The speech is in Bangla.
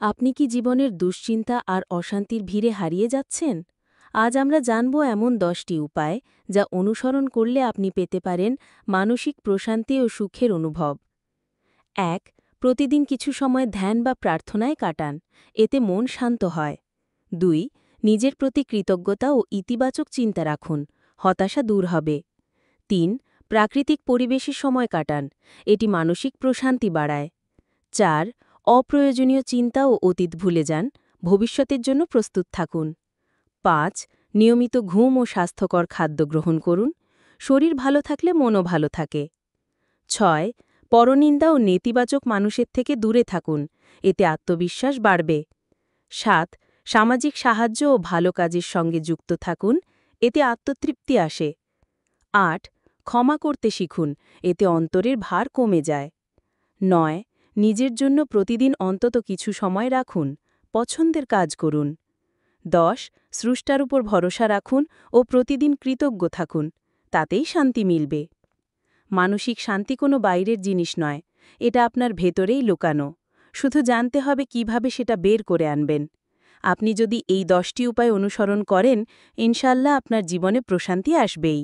আপনি কি জীবনের দুশ্চিন্তা আর অশান্তির ভিড়ে হারিয়ে যাচ্ছেন? আজ আমরা জানব এমন 10টি উপায় যা অনুসরণ করলে আপনি পেতে পারেন মানসিক প্রশান্তি ও সুখের অনুভব। ১. প্রতিদিন কিছু সময় ধ্যান বা প্রার্থনায় কাটান, এতে মন শান্ত হয়। ২. নিজের প্রতি কৃতজ্ঞতা ও ইতিবাচক চিন্তা রাখুন, হতাশা দূর হবে। ৩. প্রাকৃতিক পরিবেশে সময় কাটান, এটি মানসিক প্রশান্তি বাড়ায়। ৪. অপ্রয়োজনীয় চিন্তা ও অতীত ভুলে যান, ভবিষ্যতের জন্য প্রস্তুত থাকুন। ৫. নিয়মিত ঘুম ও স্বাস্থ্যকর খাদ্য গ্রহণ করুন, শরীর ভালো থাকলে মনও ভালো থাকে। ৬. পরনিন্দা ও নেতিবাচক মানুষের থেকে দূরে থাকুন, এতে আত্মবিশ্বাস বাড়বে। ৭. সামাজিক সাহায্য ও ভালো কাজের সঙ্গে যুক্ত থাকুন, এতে আত্মতৃপ্তি আসে। ৮. ক্ষমা করতে শিখুন, এতে অন্তরের ভার কমে যায়। ৯. নিজের জন্য প্রতিদিন অন্তত কিছু সময় রাখুন, পছন্দের কাজ করুন। ১০. স্রষ্টার উপর ভরসা রাখুন ও প্রতিদিন কৃতজ্ঞ থাকুন, তাতেই শান্তি মিলবে। মানসিক শান্তি কোনো বাইরের জিনিস নয়, এটা আপনার ভেতরেই লুকানো। শুধু জানতে হবে কিভাবে সেটা বের করে আনবেন। আপনি যদি এই 10টি উপায় অনুসরণ করেন, ইনশাল্লাহ আপনার জীবনে প্রশান্তি আসবেই।